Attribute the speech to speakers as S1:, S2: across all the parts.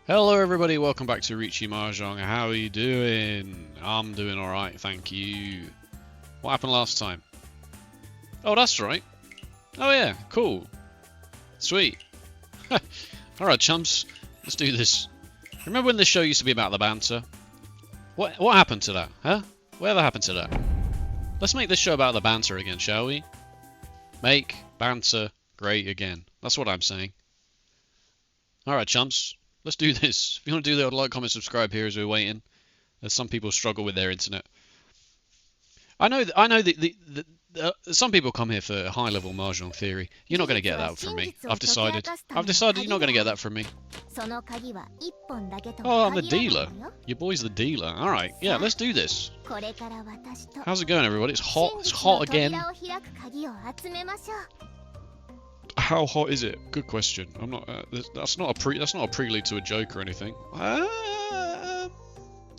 S1: Hello everybody, welcome back to Riichi Mahjong. How are you doing? I'm doing alright, thank you. What happened last time? Oh, that's right. Oh yeah, cool. Sweet. Alright chums, let's do this. Remember when this show used to be about the banter? What happened to that, huh? Whatever happened to that? Let's make this show about the banter again, shall we? Make banter great again. That's what I'm saying. Alright chums. Let's do this. If you want to do that, like, comment, subscribe here as we're waiting. As some people struggle with their internet. I know that some people come here for high-level Mahjong theory. You're not going to get that from me. I've decided you're not going to get that from me. Oh, I'm the dealer. Your boy's the dealer. Alright, yeah, let's do this. How's it going, everybody? It's hot. It's hot again. How hot is it? Good question. I'm not. That's not a prelude to a joke or anything.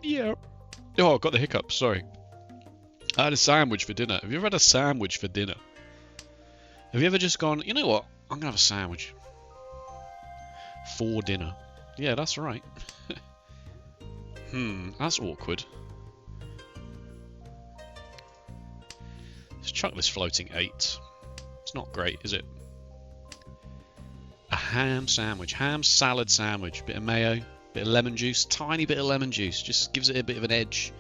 S1: Yeah. Oh, I got the hiccups. Sorry. I had a sandwich for dinner. Have you ever had a sandwich for dinner? Have you ever just gone, you know what? I'm gonna have a sandwich for dinner. Yeah, that's right. That's awkward. Let's chuck this floating 8. It's not great, is it? A ham sandwich, ham salad sandwich, bit of mayo, bit of lemon juice, tiny bit of lemon juice, just gives it a bit of an edge.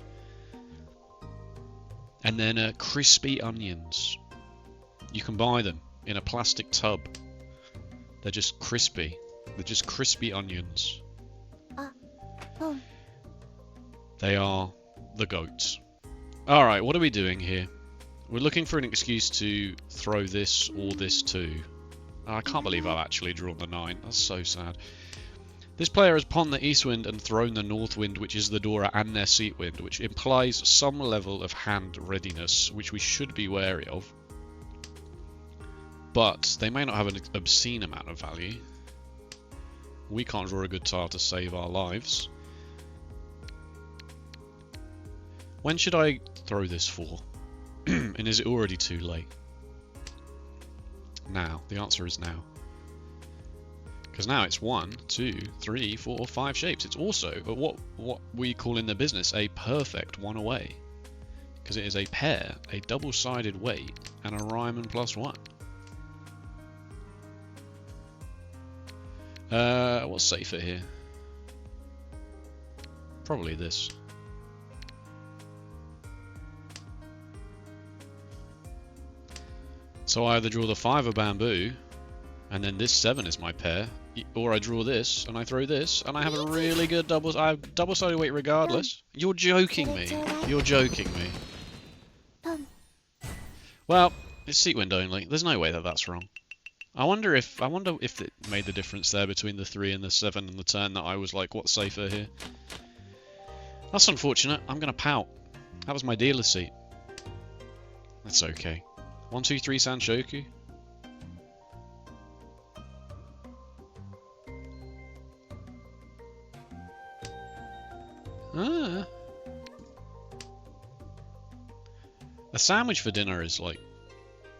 S1: And then crispy onions. You can buy them in a plastic tub. They're just crispy. They're just crispy onions. They are the goats. Alright, what are we doing here? We're looking for an excuse to throw this or this too. I can't believe I've actually drawn the 9. That's so sad. This player has pawned the east wind and thrown the north wind, which is the Dora and their seat wind, which implies some level of hand readiness, which we should be wary of. But they may not have an obscene amount of value. We can't draw a good tile to save our lives. When should I throw this for? And is it already too late? Now. The answer is now. Because now it's 1, 2, 3, 4, 5 shapes. It's also what we call in the business a perfect one away. Because it is a pair, a double-sided weight, and a Ryman +1. What's safer here? Probably this. So I either draw the 5 of bamboo, and then this 7 is my pair, or I draw this, and I throw this, and I have a really good double-sided weight regardless. You're joking me. You're joking me. Well, it's seat wind only. There's no way that that's wrong. I wonder if it made the difference there between the 3 and the 7 and the turn that I was like, what's safer here? That's unfortunate. I'm gonna pout. That was my dealer's seat. That's okay. 1, 2, 3 Sanshoku. A sandwich for dinner is like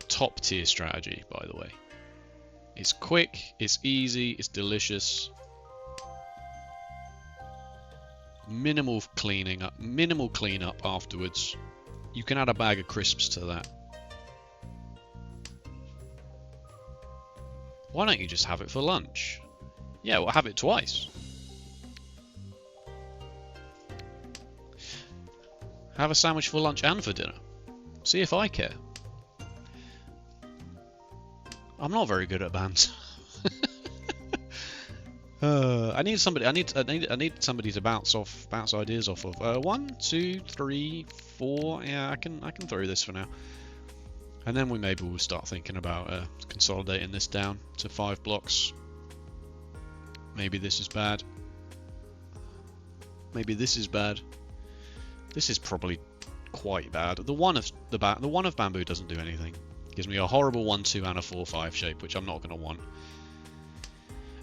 S1: top tier strategy, by the way. It's quick, it's easy, it's delicious. Minimal cleanup afterwards. You can add a bag of crisps to that. Why don't you just have it for lunch? Yeah, we'll have it twice. Have a sandwich for lunch and for dinner. See if I care. I'm not very good at banter. I need somebody to bounce ideas off of. 1, 2, 3, 4. Yeah, I can throw this for now. And then maybe we'll start thinking about consolidating this down to 5 blocks. Maybe this is bad. Maybe this is bad. This is probably quite bad. The one of bamboo doesn't do anything. It gives me a horrible 1, 2 and a 4, 5 shape, which I'm not going to want.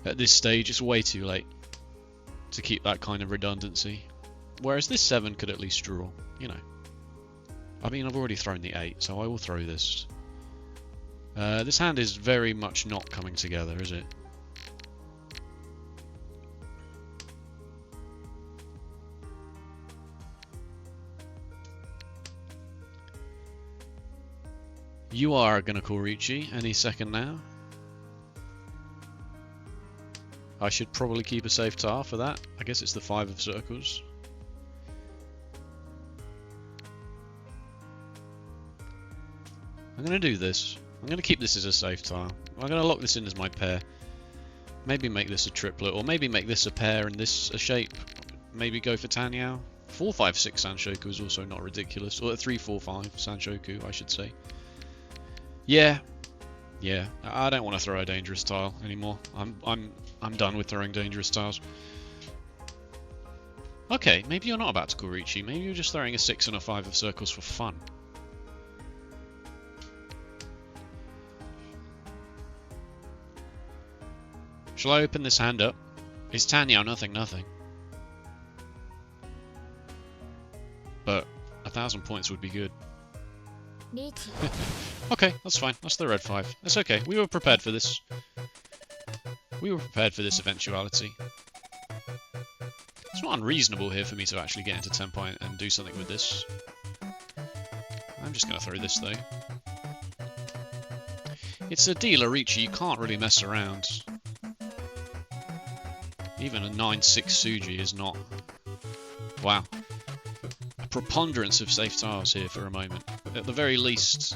S1: At this stage, it's way too late to keep that kind of redundancy. Whereas this 7 could at least draw, you know. I mean, I've already thrown the 8, so I will throw this. This hand is very much not coming together, is it? You are going to call Riichi any second now. I should probably keep a safe tile for that. I guess it's the 5 of circles. I'm going to do this. I'm going to keep this as a safe tile. I'm going to lock this in as my pair. Maybe make this a triplet, or maybe make this a pair and this a shape. Maybe go for Tanyao. 4, 5, 6 Sanshoku is also not ridiculous. Or 3, 4, 5 Sanshoku, I should say. Yeah. Yeah. I don't want to throw a dangerous tile anymore. I'm done with throwing dangerous tiles. Okay, maybe you're not about to call Riichi. Maybe you're just throwing a 6 and a 5 of circles for fun. Shall I open this hand up? It's Tanyao, nothing, nothing. But 1,000 points would be good. Okay, that's fine. That's the red 5. That's okay. We were prepared for this. We were prepared for this eventuality. It's not unreasonable here for me to actually get into 10 point and do something with this. I'm just going to throw this though. It's a dealer, Riichi. You can't really mess around. Even a 9-6 Suji is not... Wow. A preponderance of safe tiles here for a moment. At the very least...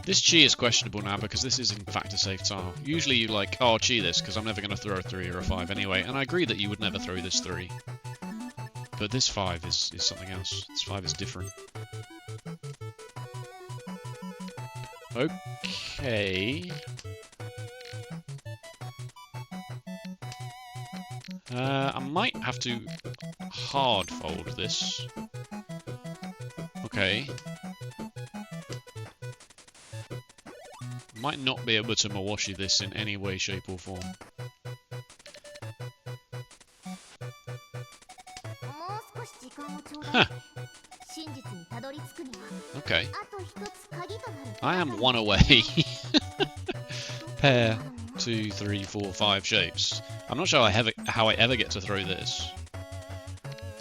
S1: This chi is questionable now because this is in fact a safe tile. Usually you like, oh, I'll chi this because I'm never going to throw a 3 or a 5 anyway. And I agree that you would never throw this 3. But this 5 is something else. This 5 is different. Okay... I might have to hard fold this. Okay. Might not be able to Mawashi this in any way, shape or form. Huh. Okay. I am 1 away. Pair. 2, 3, 4, 5 shapes. I'm not sure how I ever get to throw this.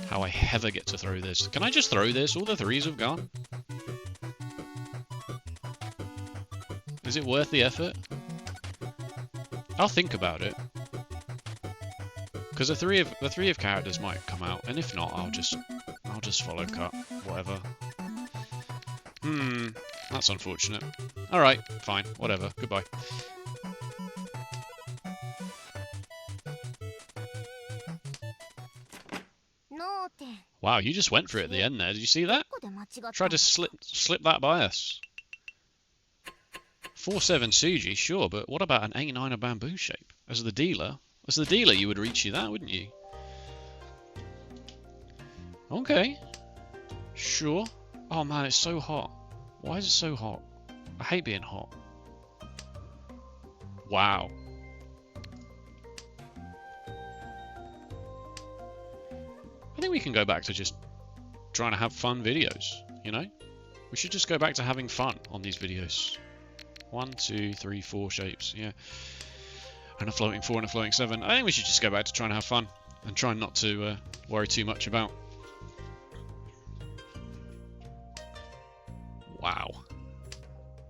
S1: How I ever get to throw this. Can I just throw this? All the 3s have gone. Is it worth the effort? I'll think about it. Because the three of characters might come out, and if not, I'll just follow cut. Whatever. That's unfortunate. Alright, fine, whatever. Goodbye. Wow, you just went for it at the end there. Did you see that? Tried to slip that by us. 4-7 Suji, sure, but what about an 8-9 of bamboo shape? As the dealer? As the dealer, you would reach that, wouldn't you? Okay. Sure. Oh man, it's so hot. Why is it so hot? I hate being hot. Wow. I think we can go back to just trying to have fun videos, you know? We should just go back to having fun on these videos. 1, 2, 3, 4 shapes, yeah. And a floating 4 and a floating 7. I think we should just go back to trying to have fun and try not to worry too much about. Wow.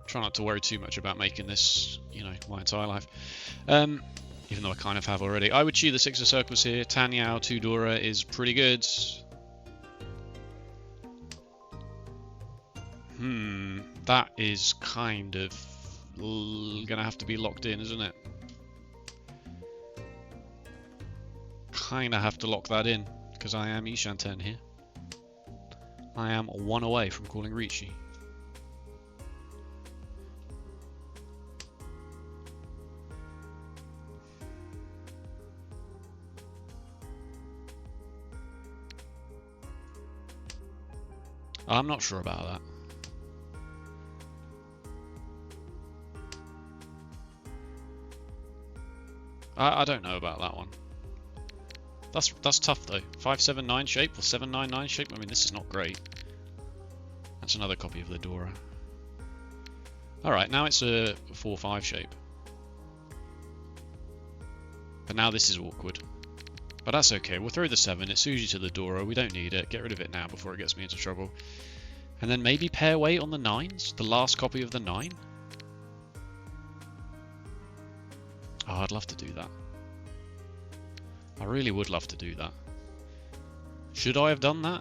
S1: Try not to worry too much about making this, you know, my entire life. Even though I kind of have already. I would choose the 6 of circles here. Tanyao, 2 Dora is pretty good. That is kind of gonna have to be locked in, isn't it? Kinda have to lock that in, because I am Ishanten here. I am 1 away from calling Riichi. I'm not sure about that. I don't know about that one. That's tough though. 5-7-9 shape or 7-9-9 shape. I mean, this is not great. That's another copy of the Dora. All right, now it's a 4-5 shape. But now this is awkward. But that's okay. We'll throw the 7. It's Suji to the Dora. We don't need it. Get rid of it now before it gets me into trouble. And then maybe pair weight on the 9s? The last copy of the 9? Oh, I'd love to do that. I really would love to do that. Should I have done that?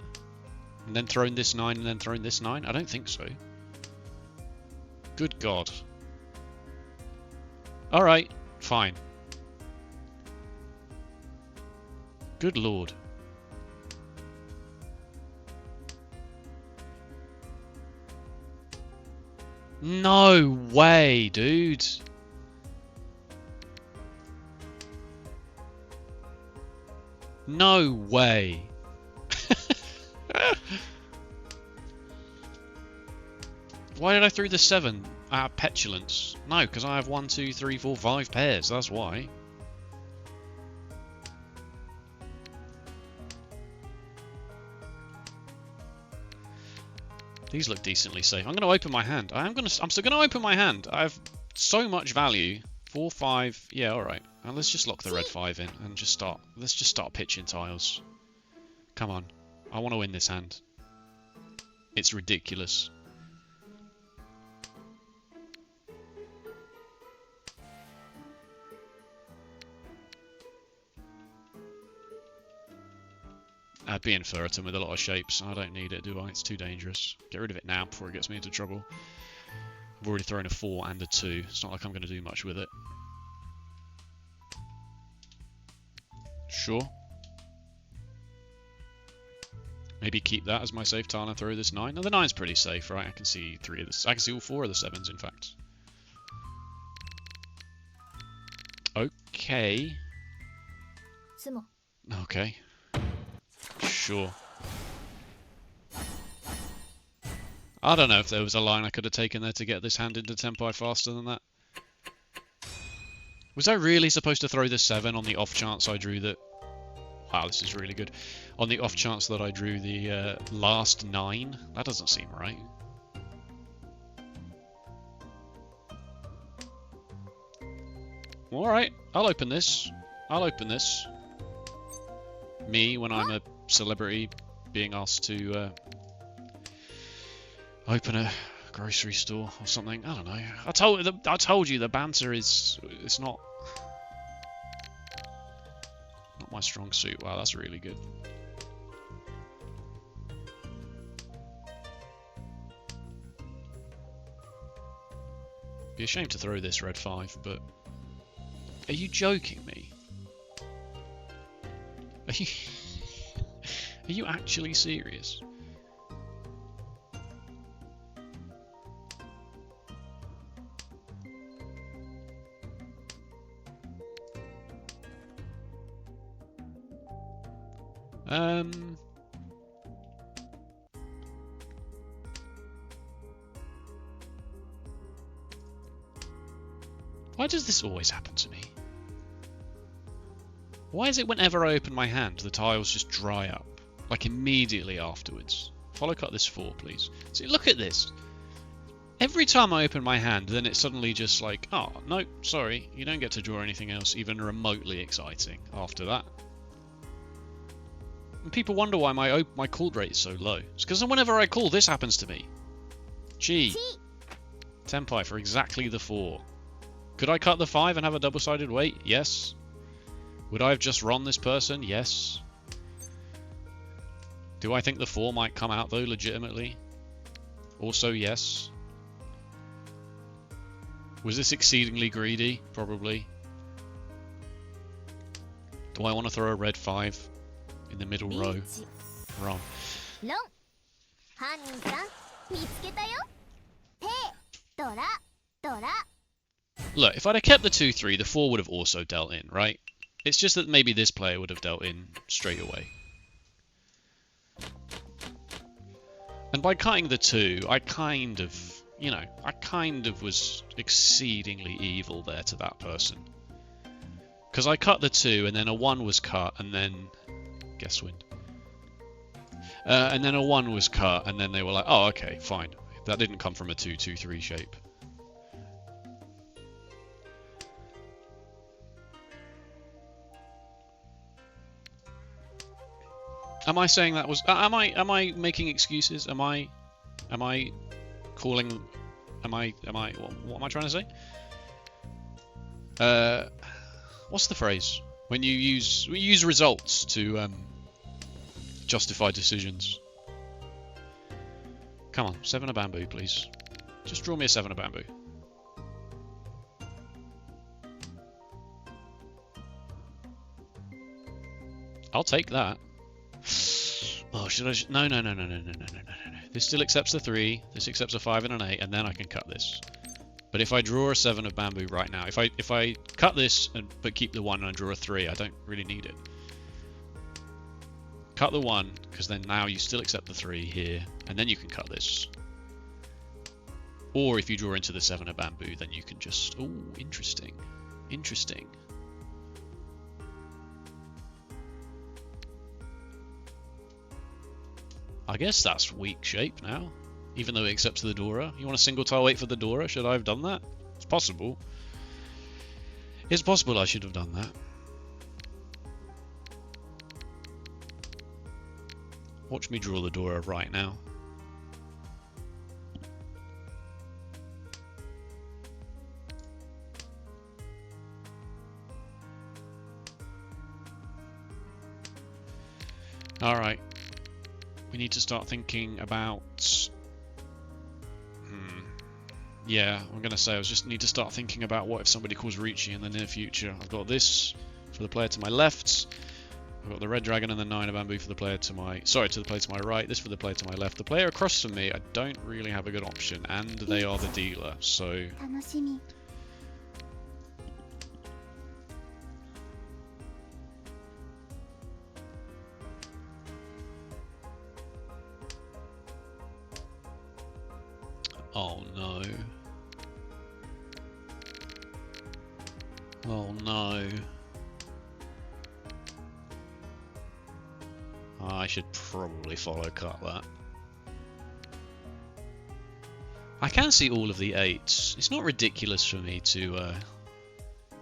S1: And then thrown this 9 and then thrown this 9? I don't think so. Good God. Alright, fine. Good Lord. No way, dude. No way. Why did I throw the 7? Out of petulance. No, because I have 1, 2, 3, 4, 5 pairs. That's why. These look decently safe. I'm going to open my hand. I'm still going to open my hand. I have so much value. 4, 5. Yeah, all right. Now let's just lock the red 5 in and just start. Let's just start pitching tiles. Come on. I want to win this hand. It's ridiculous. I'd be infertum with a lot of shapes. I don't need it, do I? It's too dangerous. Get rid of it now before it gets me into trouble. I've already thrown a 4 and a 2. It's not like I'm going to do much with it. Sure. Maybe keep that as my safe tile and throw this 9. Now the 9's pretty safe, right? I can see 3 of this. I can see all 4 of the 7s, in fact. Okay. Okay. Sure. I don't know if there was a line I could have taken there to get this hand into Tenpai faster than that. Was I really supposed to throw the 7 on the off chance I drew that... Wow, this is really good. On the off chance that I drew the last 9? That doesn't seem right. Alright, I'll open this. I'll open this. Me, when I'm a celebrity, being asked to open a grocery store or something. I don't know. I told you the banter is... It's not my strong suit. Wow, that's really good. Be a shame to throw this red 5, but... Are you joking me? Are you actually serious? Why does this always happen to me? Why is it whenever I open my hand, the tiles just dry up? Like immediately afterwards. Follow cut this 4, please. See, look at this. Every time I open my hand, then it's suddenly just like, oh, no, sorry, you don't get to draw anything else even remotely exciting after that. And people wonder why my call rate is so low. It's because whenever I call, this happens to me. Gee. Tenpai for exactly the 4. Could I cut the 5 and have a double-sided weight? Yes. Would I have just run this person? Yes. Do I think the 4 might come out though, legitimately? Also, yes. Was this exceedingly greedy? Probably. Do I want to throw a red 5 in the middle row? Wrong. Look, if I'd have kept the 2-3, the 4 would have also dealt in, right? It's just that maybe this player would have dealt in straight away. And by cutting the 2, I kind of, you know, I kind of was exceedingly evil there to that person. Because I cut the 2 and then a 1 was cut and then... Guess wind. And then a 1 was cut and then they were like, oh, okay, fine. That didn't come from a 2-2-3 shape. Am I saying that was... Am I making excuses? Am I Am I calling... what am I trying to say? What's the phrase? When you use results to justify decisions. Come on, 7 of bamboo, please. Just draw me a 7 of bamboo. I'll take that. Oh, should I? No. This still accepts the 3. This accepts a 5 and an 8, and then I can cut this. But if I draw a 7 of bamboo right now, if I cut this but keep the 1 and I draw a 3, I don't really need it. Cut the 1, because then now you still accept the 3 here, and then you can cut this. Or if you draw into the 7 of bamboo, then you can just... Oh, interesting. Interesting. I guess that's weak shape now, even though it accepts the Dora. You want a single tile wait for the Dora? Should I have done that? It's possible. It's possible I should have done that. Watch me draw the Dora right now. Alright. We need to start thinking about... Yeah, I'm going to say I just need to start thinking about what if somebody calls Riichi in the near future. I've got this for the player to my left. I've got the red dragon and the 9 of bamboo for the player to my... Sorry, to the player to my right. This for the player to my left. The player across from me, I don't really have a good option. And they are the dealer, so... Oh no. Oh no. I should probably follow cut that. I can see all of the 8s. It's not ridiculous for me to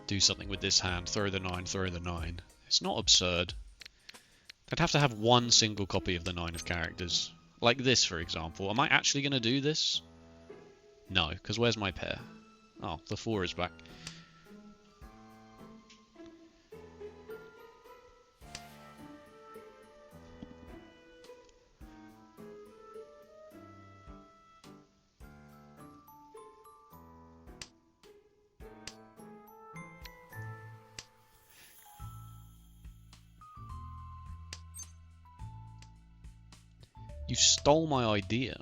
S1: do something with this hand. Throw the 9, throw the 9. It's not absurd. I'd have to have one single copy of the 9 of characters. Like this, for example. Am I actually going to do this? No, because where's my pair? Oh, the 4 is back. You stole my idea.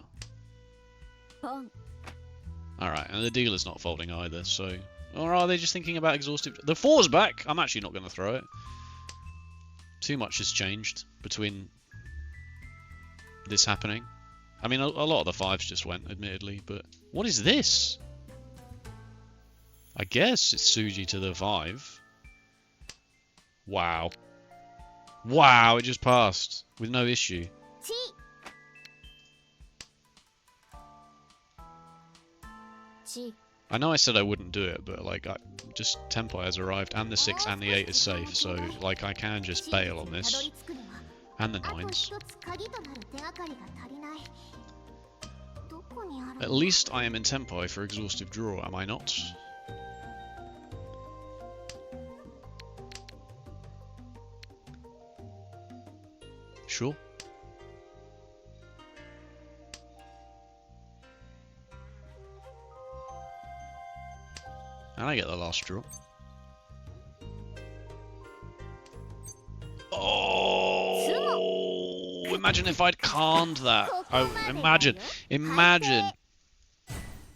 S1: Alright, and the dealer's not folding either, so... Or are they just thinking about exhaustive... The 4's back! I'm actually not going to throw it. Too much has changed between this happening. I mean, a lot of the 5s just went, admittedly, but... What is this? I guess it's Suji to the 5. Wow. Wow, it just passed. With no issue. I know I said I wouldn't do it, but like, just Tenpai has arrived, and the 6 and the 8 is safe, so like I can just bail on this. And the 9s. At least I am in Tenpai for exhaustive draw, am I not? Sure. And I get the last draw. Oh! Imagine if I'd canned that. Oh, imagine. Imagine.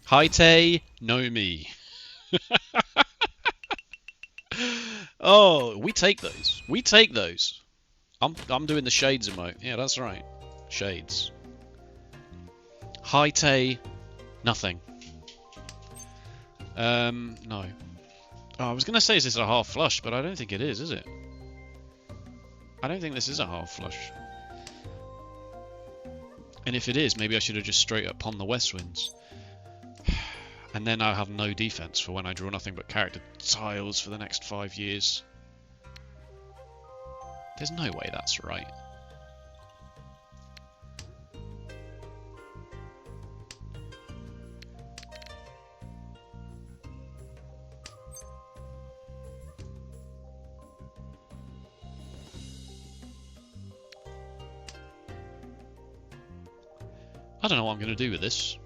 S1: Haite, no me. Oh, we take those. We take those. I'm doing the shades emote. Yeah, that's right. Shades. Haite, nothing. No. Oh, I was going to say, is this a half flush, but I don't think it is it? I don't think this is a half flush. And if it is, maybe I should have just straight up pawned the west winds. And then I'll have no defense for when I draw nothing but character tiles for the next 5 years. There's no way that's right. I don't know what I'm going to do with this.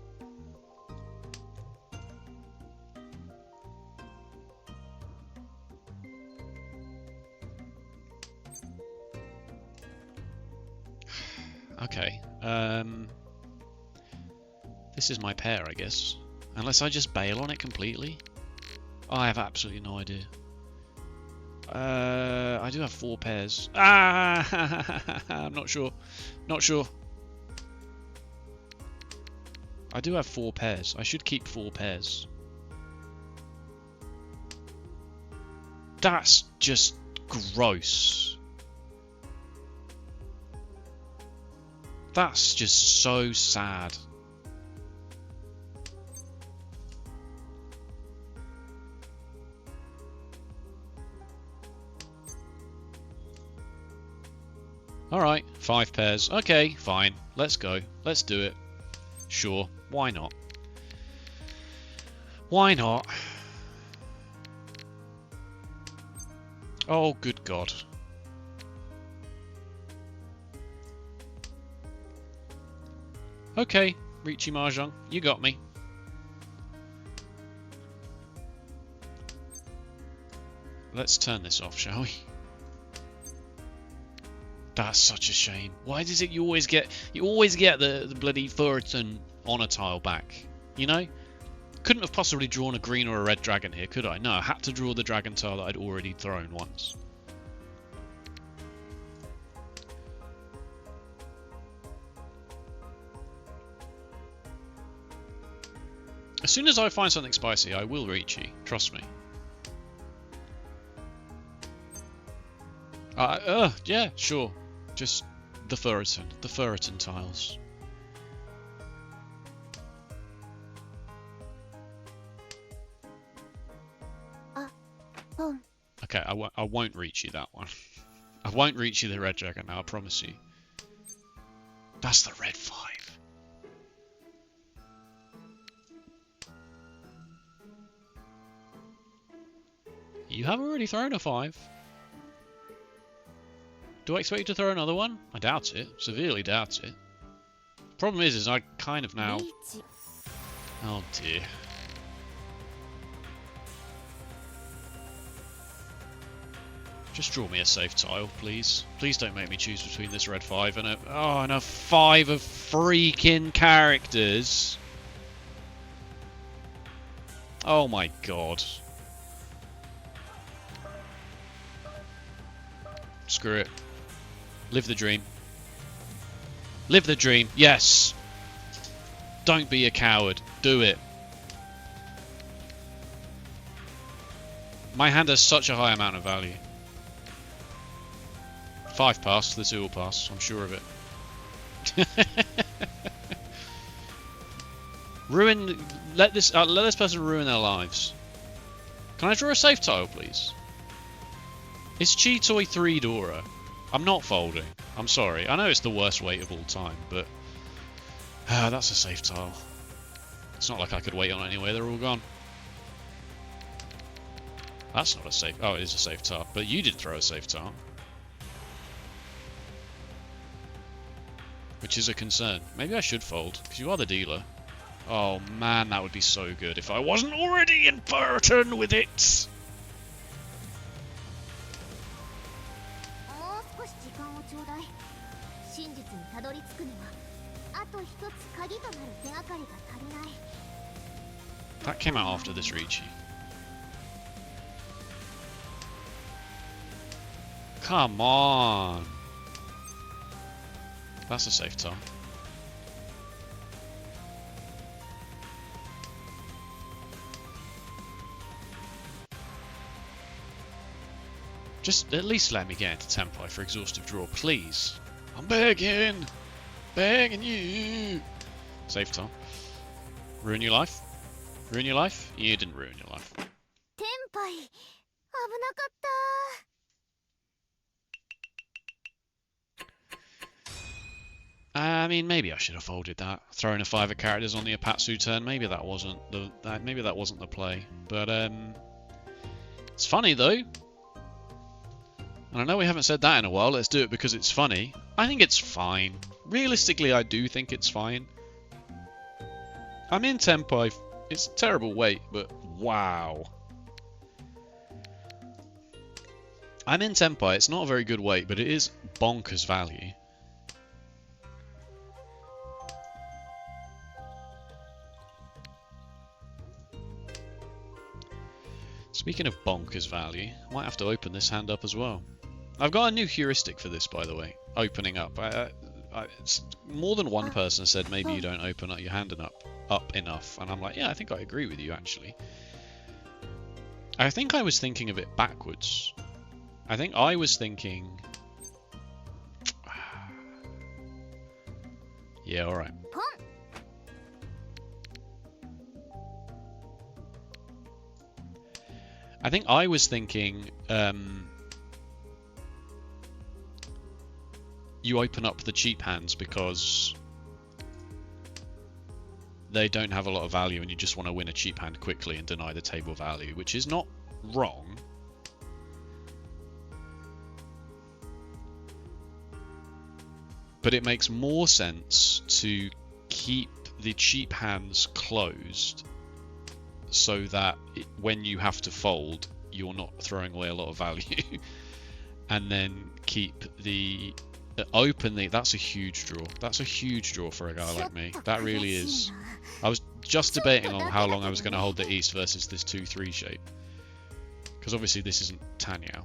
S1: Okay. This is my pair, I guess. Unless I just bail on it completely. I have absolutely no idea. I do have 4 pairs. Ah! I'm not sure. Not sure. I do have 4 pairs. I should keep 4 pairs. That's just gross. That's just so sad. Alright, 5 pairs. Okay, fine. Let's go. Let's do it. Sure. Why not? Why not? Oh, good God. Okay, Riichi Mahjong, you got me. Let's turn this off, shall we? That's such a shame. Why does it you always get the bloody Fullerton on a tile back? You know? Couldn't have possibly drawn a green or a red dragon here, could I? No, I had to draw the dragon tile that I'd already thrown once. As soon as I find something spicy, I will Riichi. Trust me. Yeah, sure. Just the Fullerton tiles. Okay, I won't Riichi that one. I won't Riichi the red dragon now, I promise you. That's the red 5. You have already thrown a 5. Do I expect you to throw another one? I doubt it. Severely doubt it. Problem is I kind of now... Oh dear. Just draw me a safe tile, please. Please don't make me choose between this red 5 and a... Oh, and a 5 of freaking characters. Oh my God. Screw it. Live the dream. Live the dream. Yes. Don't be a coward. Do it. My hand has such a high amount of value. 5 pass. The 2 will pass. I'm sure of it. Ruin. Let this person ruin their lives. Can I draw a safe tile, please? It's Cheetoy 3 Dora. I'm not folding. I'm sorry. I know it's the worst weight of all time, but... that's a safe tile. It's not like I could wait on anyway. They're all gone. That's not a safe... Oh, it is a safe tile. But you did throw a safe tile. Which is a concern. Maybe I should fold, because you are the dealer. Oh man, that would be so good if I wasn't already in Burton with it! That came out after this Riichi. Come on! That's a safe tile. Just at least let me get into Tempai for exhaustive draw, please. I'm begging! Begging you! Safe tile. Ruin your life? Ruin your life? You didn't ruin your life.
S2: Tempai!
S1: I mean, maybe I should have folded that. Throwing a 5 of characters on the Apatsu turn. Maybe that wasn't the play. But it's funny though. And I know we haven't said that in a while. Let's do it because it's funny. I think it's fine. Realistically, I do think it's fine. I'm in Tempai. It's a terrible weight, but wow. I'm in Tempai. It's not a very good weight, but it is bonkers value. Speaking of bonkers value, I might have to open this hand up as well. I've got a new heuristic for this, by the way. Opening up. More than one person said maybe you don't open up your hand up enough, and I'm like, yeah, I think I agree with you actually. I think I was thinking of it backwards. I think I was thinking... yeah, alright. I think I was thinking you open up the cheap hands because they don't have a lot of value and you just want to win a cheap hand quickly and deny the table value, which is not wrong. But it makes more sense to keep the cheap hands closed so that when you have to fold, you're not throwing away a lot of value. And then keep the open the... that's a huge draw. That's a huge draw for a guy like me. That really is. I was just debating on how long I was going to hold the East versus this 2-3 shape. Because obviously this isn't Tanyao.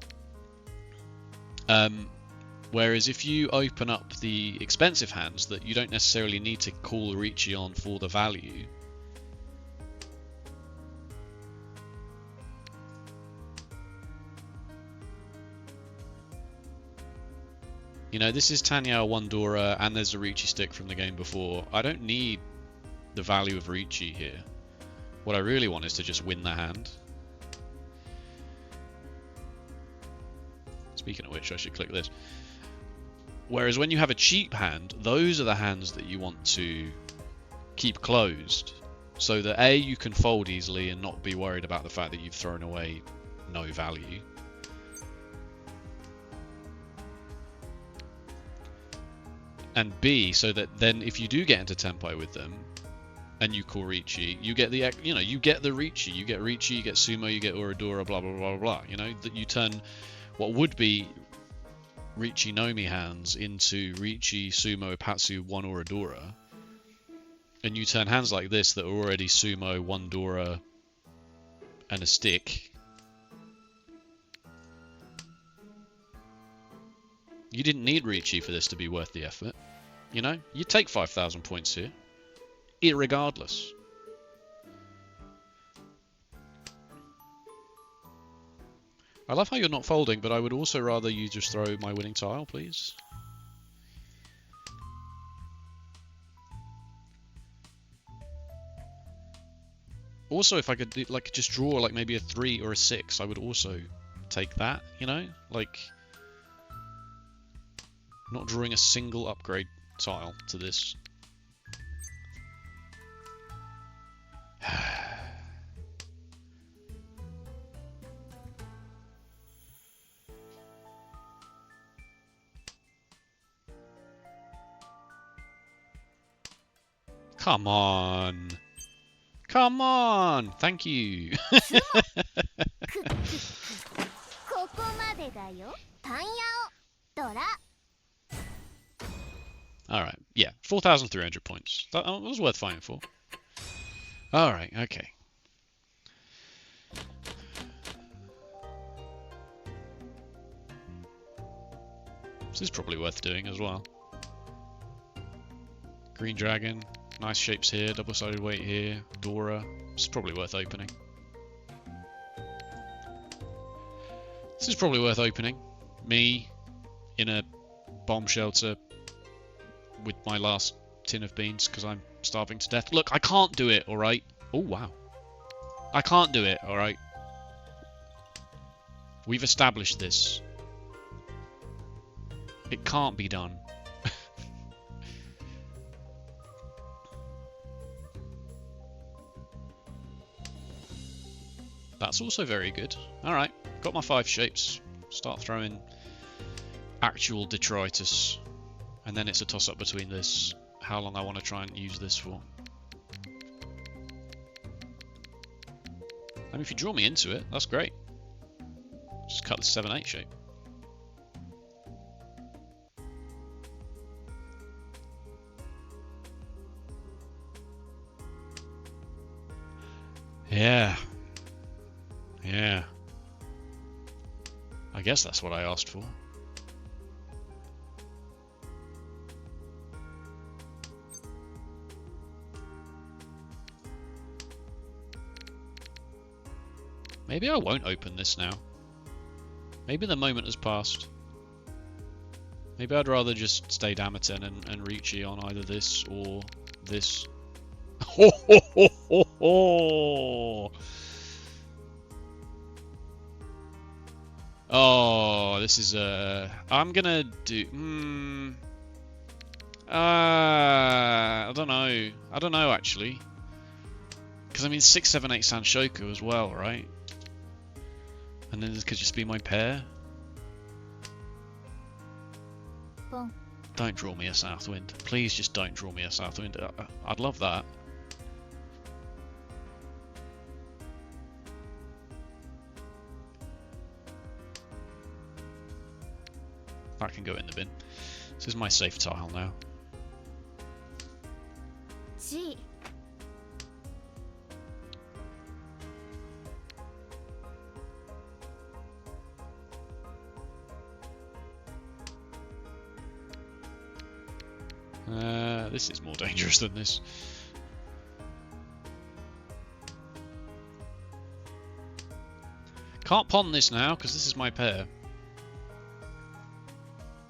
S1: Whereas if you open up the expensive hands that you don't necessarily need to call Riichi on for the value, you know, this is Tanyao Wandora and there's a Riichi stick from the game before. I don't need the value of Riichi here. What I really want is to just win the hand. Speaking of which, I should click this. Whereas when you have a cheap hand, those are the hands that you want to keep closed. So that A, you can fold easily and not be worried about the fact that you've thrown away no value. And B, so that then if you do get into Tempai with them and you call Riichi, you get the, you know, you get the Riichi, you get Sumo, you get Uradora, blah blah blah blah. You know, that you turn what would be Riichi Nomi hands into Riichi, Sumo, Ipatsu, one Uradora, and you turn hands like this that are already Sumo, one Dora, and a stick. You didn't need Riichi for this to be worth the effort. You know, you take 5,000 points here, irregardless. I love how you're not folding, but I would also rather you just throw my winning tile, please. Also, if I could like just draw like maybe a 3 or a 6, I would also take that, you know? Like, not drawing a single upgrade tile to this. Come on. Come on. Thank you. Alright, yeah, 4,300 points. That was worth fighting for. Alright, okay. This is probably worth doing as well. Green Dragon, nice shapes here, double-sided weight here, Dora. This is probably worth opening. This is probably worth opening. Me in a bomb shelter with my last tin of beans because I'm starving to death. Look, I can't do it, alright? Oh, wow. I can't do it, alright? We've established this. It can't be done. That's also very good. Alright, got my 5 shapes. Start throwing actual detritus. And then it's a toss-up between this, how long I want to try and use this for. mean, if you draw me into it, that's great. Just cut the 7-8 shape. Yeah. Yeah. I guess that's what I asked for. Maybe I won't open this now. Maybe the moment has passed. Maybe I'd rather just stay Damaten and Riichi on either this or this. Ho ho ho ho ho! Oh, this is I'm gonna do. I don't know. I don't know actually. Because I mean 6, 7, 8 Sanshoku as well, right? And then this could just be my pair.
S2: Well,
S1: don't draw me a South Wind. Please just don't draw me a South Wind. I'd love that. That can go in the bin. This is my safe tile now.
S2: G.
S1: This is more dangerous than this. Can't pawn this now because this is my pair.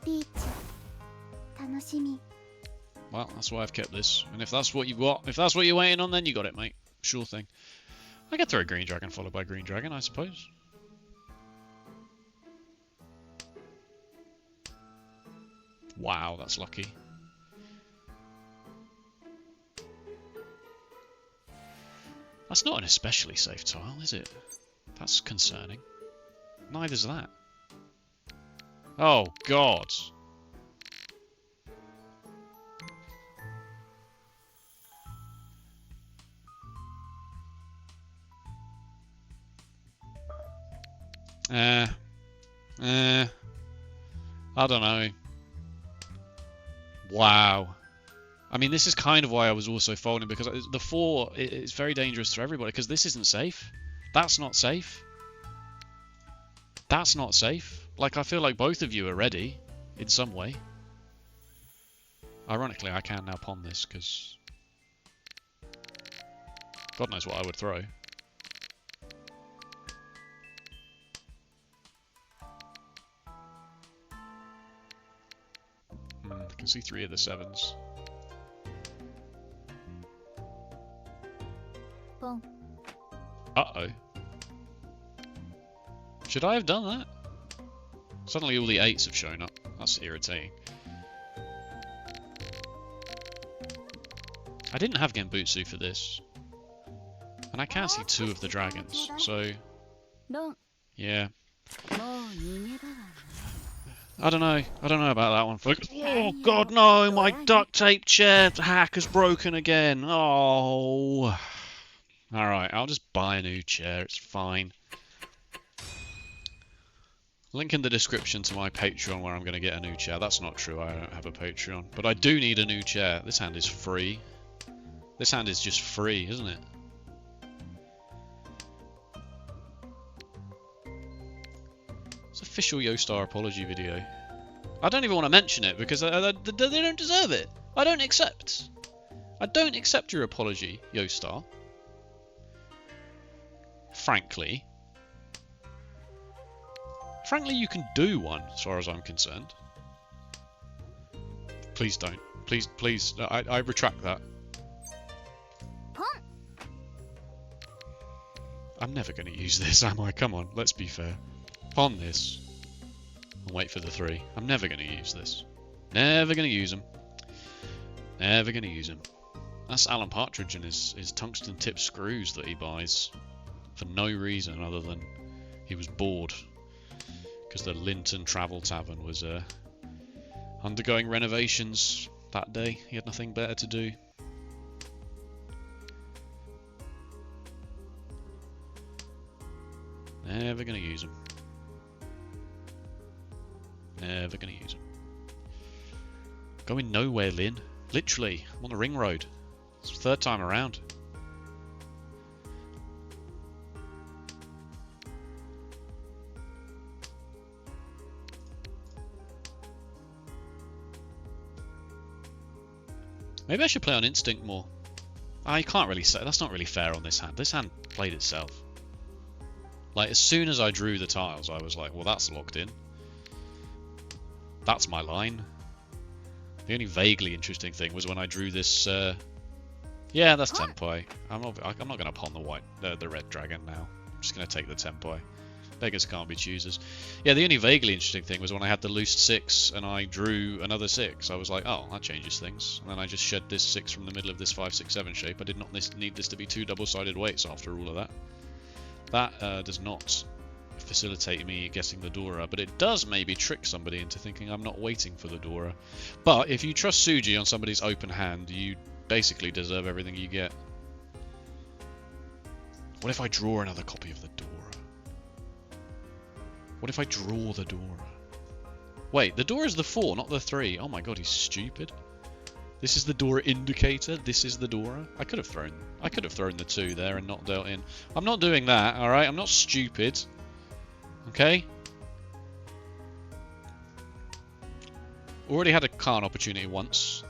S2: Riichi. Tanoshimi.
S1: Well, that's why I've kept this. And if that's what you got, if that's what you're waiting on, then you got it, mate. Sure thing. I could throw a green dragon followed by green dragon, I suppose. Wow, that's lucky. That's not an especially safe tile, is it? That's concerning. Neither's that. Oh, God. I don't know. Wow. I mean, this is kind of why I was also folding, because the 4 is very dangerous for everybody, because this isn't safe. That's not safe. That's not safe. Like, I feel like both of you are ready in some way. Ironically, I can now pawn this, because God knows what I would throw. I can see 3 of the 7s.
S2: Boom.
S1: Uh-oh. Should I have done that? Suddenly all the 8s have shown up. That's irritating. I didn't have Genbutsu for this. And I can see 2 of the dragons, so yeah. I don't know. I don't know about that one, folks. Oh, God, no! My duct tape chair hack has broken again. Oh. Alright, I'll just buy a new chair. It's fine. Link in the description to my Patreon where I'm going to get a new chair. That's not true. I don't have a Patreon. But I do need a new chair. This hand is free. This hand is just free, isn't it? It's an official Yostar apology video. I don't even want to mention it because they don't deserve it. I don't accept. I don't accept your apology, Yostar. Frankly. Frankly, you can do one, as far as I'm concerned. Please don't. Please, please. I retract that. I'm never going to use this, am I? Come on, let's be fair. Pawn this. And wait for the 3. I'm never going to use this. Never going to use them. Never going to use them. That's Alan Partridge and his tungsten tip screws that he buys. For no reason other than he was bored. Because the Linton Travel Tavern was undergoing renovations that day. He had nothing better to do. Never gonna use them. Never gonna use them. Going nowhere, Lynn. Literally, I'm on the ring road. It's the third time around. Maybe I should play on instinct more. I can't really say. That's not really fair on this hand. This hand played itself. Like, as soon as I drew the tiles, I was like, well, that's locked in. That's my line. The only vaguely interesting thing was when I drew this... yeah, that's Tenpai. I'm not going to pawn the red dragon now. I'm just going to take the Tenpai. Beggars can't be choosers. Yeah, the only vaguely interesting thing was when I had the loose 6 and I drew another 6. I was like, oh, that changes things. And then I just shed this 6 from the middle of this 5, 6, 7 shape. I did not need this to be 2 double-sided weights after all of that. That does not facilitate me getting the Dora, but it does maybe trick somebody into thinking I'm not waiting for the Dora. But if you trust Suji on somebody's open hand, you basically deserve everything you get. What if I draw another copy of the Dora? What if I draw the Dora? Wait, the Dora is the 4, not the 3. Oh my god, he's stupid. This is the Dora indicator. This is the Dora. I could have thrown the 2 there and not dealt in. I'm not doing that, alright? I'm not stupid. Okay? Already had a Khan opportunity once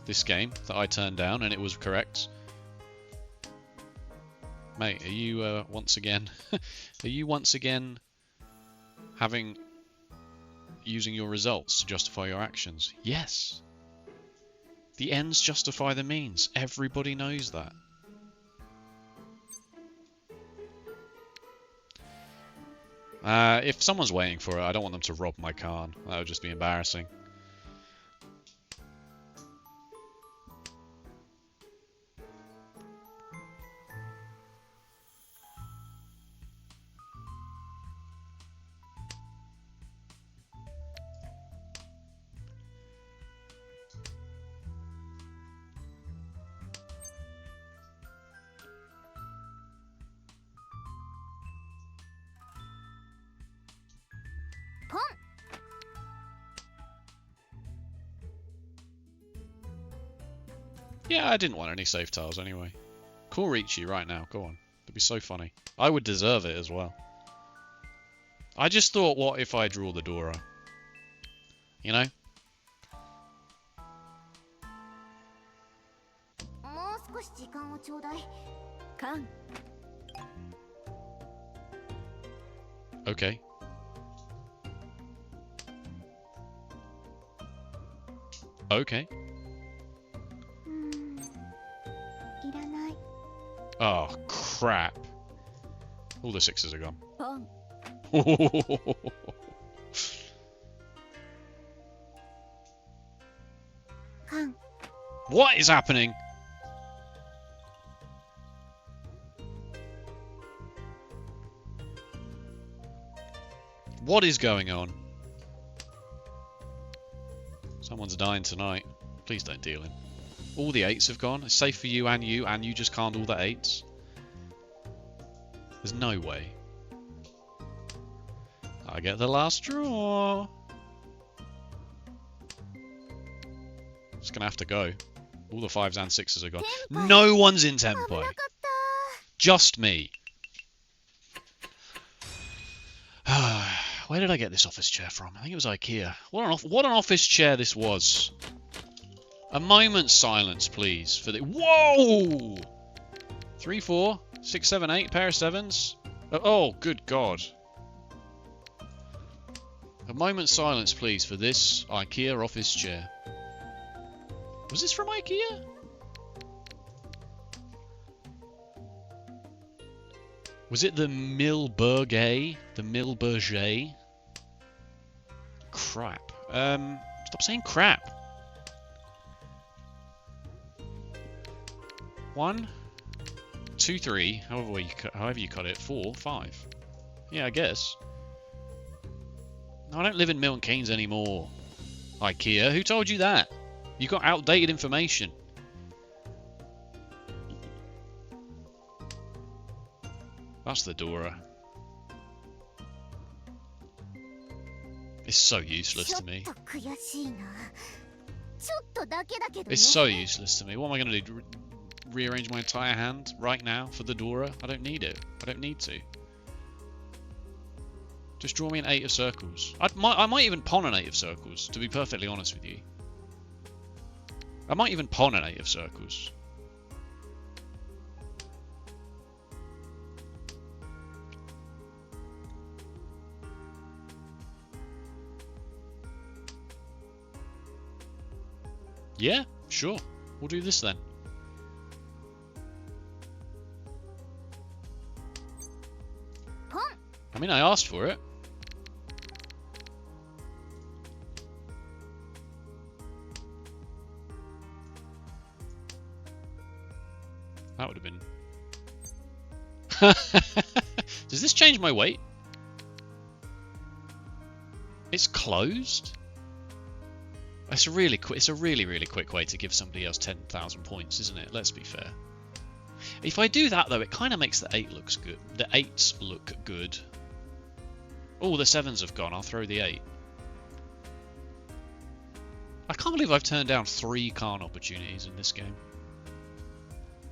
S1: this game that I turned down and it was correct. Mate, are you once again using your results to justify your actions? Yes. The ends justify the means. Everybody knows that. If someone's waiting for it, I don't want them to rob my Khan. That would just be embarrassing. Yeah, I didn't want any safe tiles anyway. Call Riichi right now, go on. It'd be so funny. I would deserve it as well. I just thought, what if I draw the Dora? You know? Okay. Okay. Oh, crap. All the 6s are gone. What is happening? What is going on? Someone's dying tonight. Please don't deal him. All the 8s have gone. It's safe for you, and you just can't all the 8s. There's no way. I get the last draw. It's gonna have to go. All the 5s and 6s are gone. No one's in Tenpai. Just me. Where did I get this office chair from? I think it was IKEA. What an office chair this was. A moment's silence, please, for the... Whoa! 3, 4, 6, 7, 8, pair of 7s. Oh, good God. A moment's silence, please, for this IKEA office chair. Was this from IKEA? Was it the Milberger? The Milberger? Crap. Stop saying crap. 1, 2, 3, however you cut it, 4, 5. Yeah, I guess. No, I don't live in Milton Keynes anymore. IKEA, who told you that? You got outdated information. That's the Dora. It's so useless to me.
S2: ちょっと悔しいな。ちょっとだけだけどね。
S1: It's so useless to me. What am I going to do? Rearrange my entire hand right now for the Dora? I don't need it. I don't need to. Just draw me an 8 of circles. I might even pawn an 8 of circles, to be perfectly honest with you. I might even pawn an 8 of circles. Yeah, sure. We'll do this then. I mean, I asked for it. That would have been... Does this change my weight? It's closed? It's a really quick way to give somebody else 10,000 points, isn't it? Let's be fair. If I do that though, it kind of makes the 8 looks good. The 8s look good. Oh, the 7s have gone. I'll throw the 8. I can't believe I've turned down 3 Khan opportunities in this game.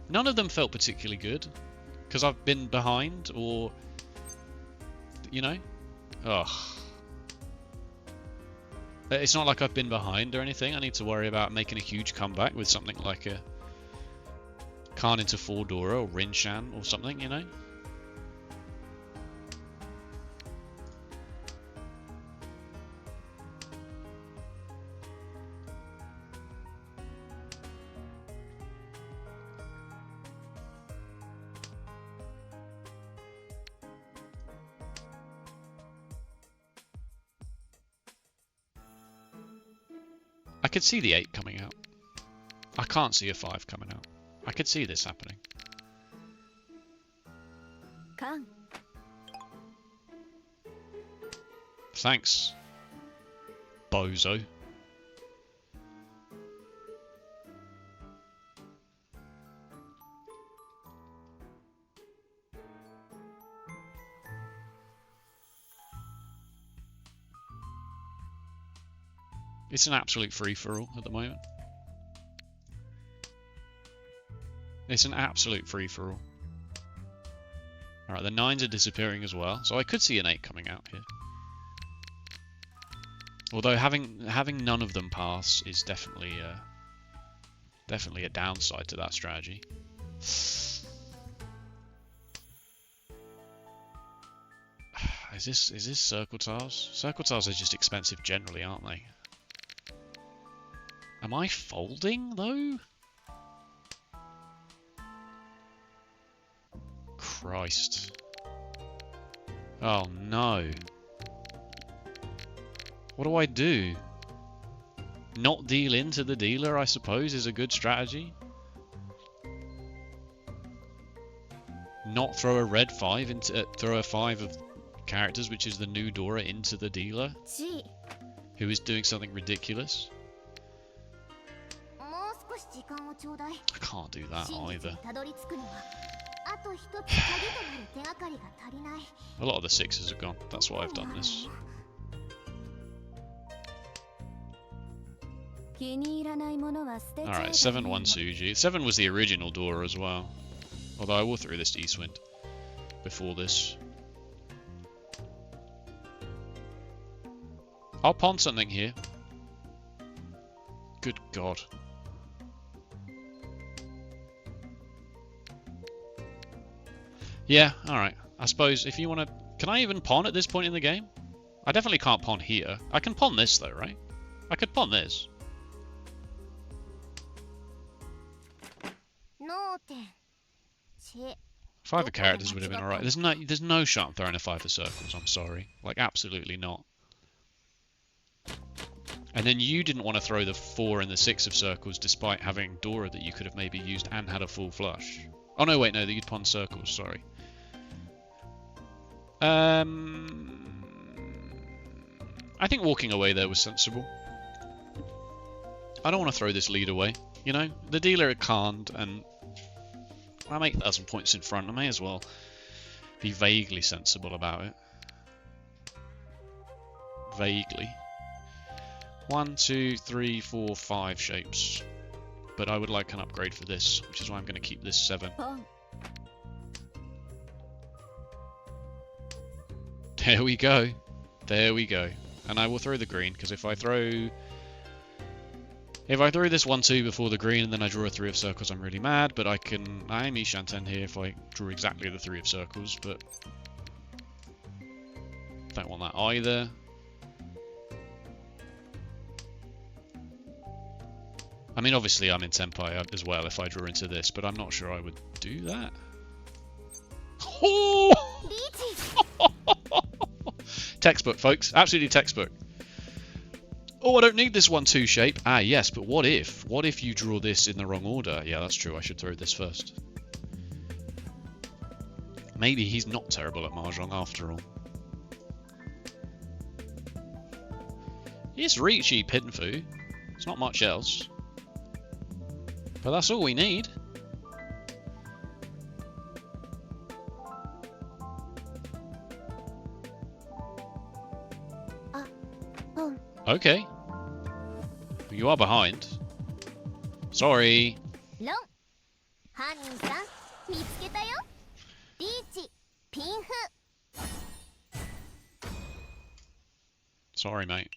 S1: None of them felt particularly good, because I've been behind, or, you know, ugh. It's not like I've been behind or anything. I need to worry about making a huge comeback with something like a Khan into 4 Dora or Rinshan or something, you know. I could see the 8 coming out. I can't see a 5 coming out. I could see this happening.
S2: Khan.
S1: Thanks, bozo. It's an absolute free-for-all at the moment. It's an absolute free-for-all. Alright, the 9s are disappearing as well, so I could see an 8 coming out here. Although having none of them pass is definitely a downside to that strategy. Is this circle tiles? Circle tiles are just expensive generally, aren't they? Am I folding though? Christ. Oh no. What do I do? Not deal into the dealer, I suppose, is a good strategy. Not throw a red 5 into throw a 5 of characters, which is the new Dora, into the dealer,
S2: Jade.
S1: who is doing something ridiculous. I can't do that either. A lot of the 6s have gone. That's why I've done this. Alright, 7-1 Suji. 7 was the original Dora as well. Although I will throw this to Eastwind before this. I'll pawn something here. Good God. Yeah, alright. I suppose if you want to... Can I even pawn at this point in the game? I definitely can't pawn here. I can pawn this though, right? I could pawn this. Five of characters would have been alright. There's no shot I'm throwing a 5 of circles, I'm sorry. Like, absolutely not. And then you didn't want to throw the 4 and the 6 of circles despite having Dora that you could have maybe used and had a full flush. Oh no, wait, no, that you'd pawn circles, sorry. I think walking away there was sensible. I don't want to throw this lead away, you know? The dealer can't, and I'm 8,000 points in front. I may as well be vaguely sensible about it. vaguely. 1, 2, 3, 4, 5 shapes. But I would like an upgrade for this, which is why I'm going to keep this 7. There we go. There we go. And I will throw the green, because if I throw this 1, 2 before the green and then I draw a 3 of circles, I'm really mad, but I am Ishanten here if I draw exactly the 3 of circles, but don't want that either. I mean, obviously I'm in Senpai as well if I draw into this, but I'm not sure I would do that. Oh! Textbook, folks. Absolutely textbook. Oh, I don't need this 1, 2 shape. Ah, yes, but what if? What if you draw this in the wrong order? Yeah, that's true. I should throw this first. Maybe he's not terrible at Mahjong after all. It's Riichi Pinfu. It's not much else. But that's all we need. Okay. You are behind. Sorry. Sorry, mate.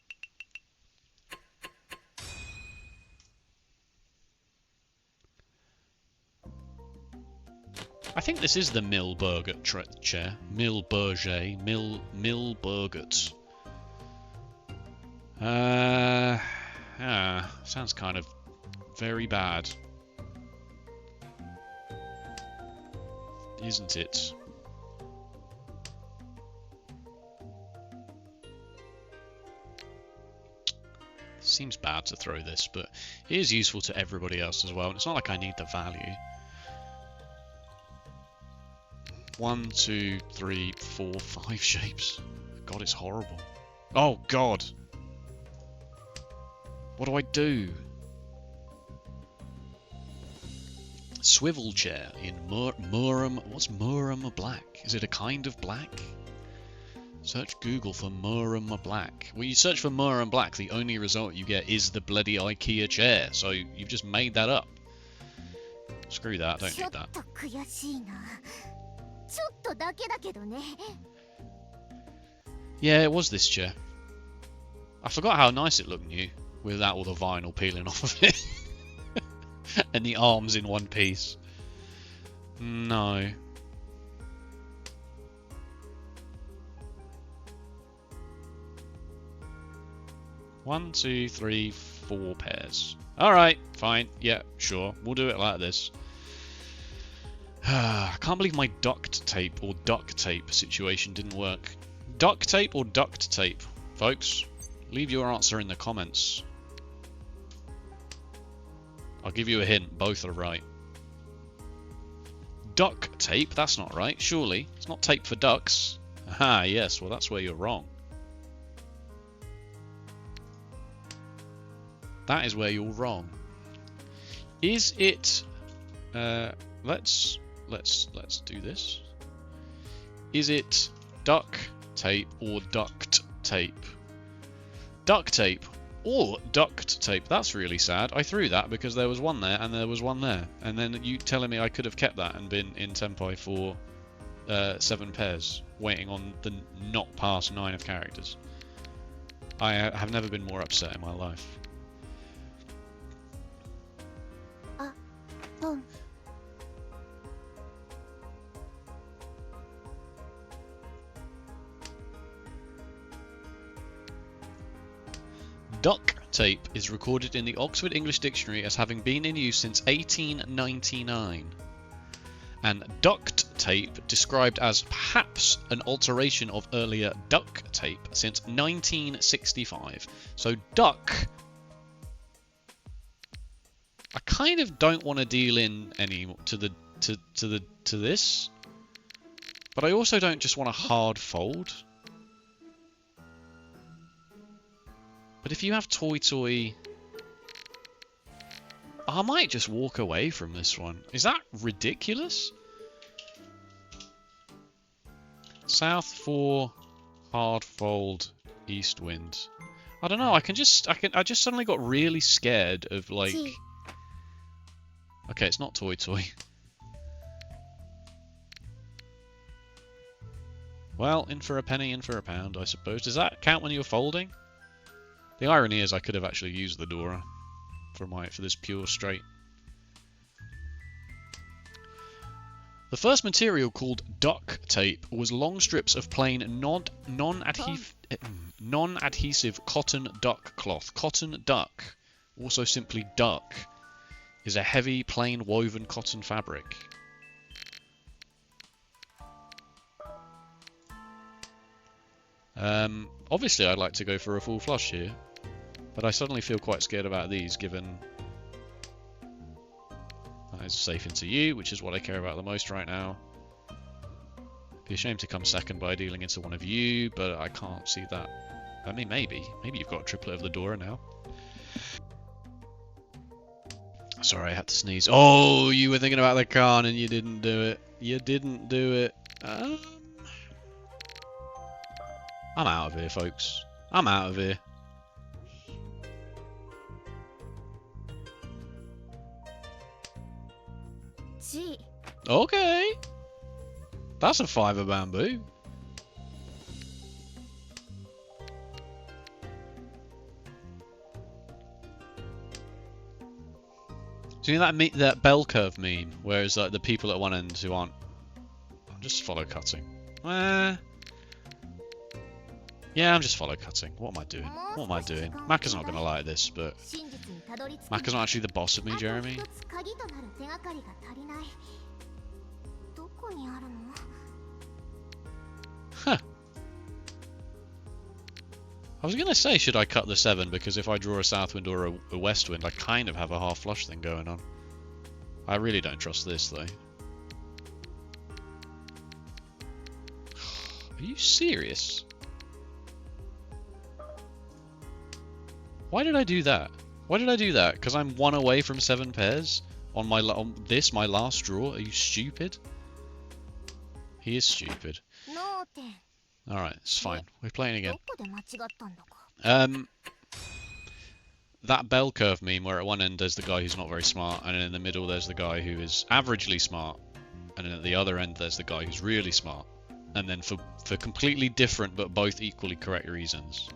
S1: I think this is the Milburgert chair. Milburget. Milburgert. Sounds kind of very bad. Isn't it? Seems bad to throw this, but it is useful to everybody else as well, and it's not like I need the value. 1, 2, 3, 4, 5 shapes. God, it's horrible. Oh, God. What do I do? Swivel chair in Murum. What's Murum black? Is it a kind of black? Search Google for Murum black. When you search for Murum black, the only result you get is the bloody IKEA chair. So you've just made that up. Screw that, I don't need that. Yeah, it was this chair. I forgot how nice it looked new, without all the vinyl peeling off of it. And the arms in one piece. No. One, 2, 3, 4 pairs. Alright, fine. Yeah, sure. We'll do it like this. I can't believe my duct tape or duct tape situation didn't work. Duct tape or duct tape? Folks, leave your answer in the comments. I'll give you a hint, both are right. Duck tape, that's not right, surely. It's not tape for ducks. Ah, yes, well that's where you're wrong. That is where you're wrong. Is it... let's do this. Is it duck tape or duct tape? Duct tape or duct tape. That's really sad. I threw that because there was one there and there was one there. And then you telling me I could have kept that and been in Senpai for 7 pairs, waiting on the not past 9 of characters. I have never been more upset in my life. Duck tape is recorded in the Oxford English Dictionary as having been in use since 1899. And duct tape described as perhaps an alteration of earlier duck tape since 1965. So duck, I kind of don't want to deal in any to this, but I also don't just want a hard fold. But if you have Toy, I might just walk away from this one. Is that ridiculous? South 4, hard fold, East wind. I don't know. I just suddenly got really scared of like. Okay, it's not toy. Well, in for a penny, in for a pound, I suppose. Does that count when you're folding? The irony is I could have actually used the Dora for this pure straight. The first material, called duct tape, was long strips of plain non-adhesive cotton duck cloth. Cotton duck, also simply duck, is a heavy, plain woven cotton fabric. Obviously I'd like to go for a full flush here, but I suddenly feel quite scared about these, given that is safe into you, which is what I care about the most right now. Be ashamed to come second by dealing into one of you, but I can't see that. I mean, maybe you've got a triplet of the Dora now. Sorry, I had to sneeze. Oh, you were thinking about the Khan and you didn't do it. You didn't do it. I'm out of here, folks. I'm out of here. Okay. That's a 5 of bamboo. So you know that bell curve meme, where it's like the people at one end who aren't... I'm just follow cutting. Yeah, I'm just follow cutting. What am I doing? What am I doing? Maka's not going to like this, but... Maka's not actually the boss of me, Jeremy. Huh. I was going to say, should I cut the 7? Because if I draw a south wind or a west wind, I kind of have a half flush thing going on. I really don't trust this, though. Are you serious? Why did I do that? Why did I do that? Because I'm 1 away from 7 pairs on my my last draw? Are you stupid? He is stupid. Alright, it's fine. We're playing again. That bell curve meme where at one end there's the guy who's not very smart, and in the middle there's the guy who is averagely smart, and then at the other end there's the guy who's really smart. And then for completely different but both equally correct reasons,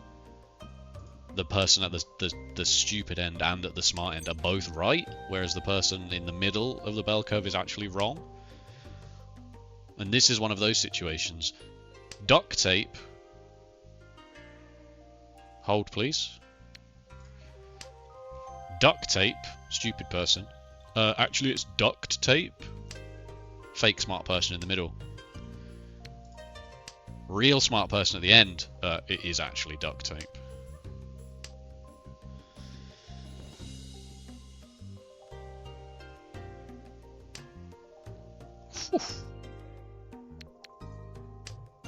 S1: the person at the stupid end and at the smart end are both right, whereas the person in the middle of the bell curve is actually wrong. And this is one of those situations. Duct tape. Hold, please. Duct tape. Stupid person. Actually, it's duct tape. Fake smart person in the middle. Real smart person at the end. It is actually duct tape. Whew.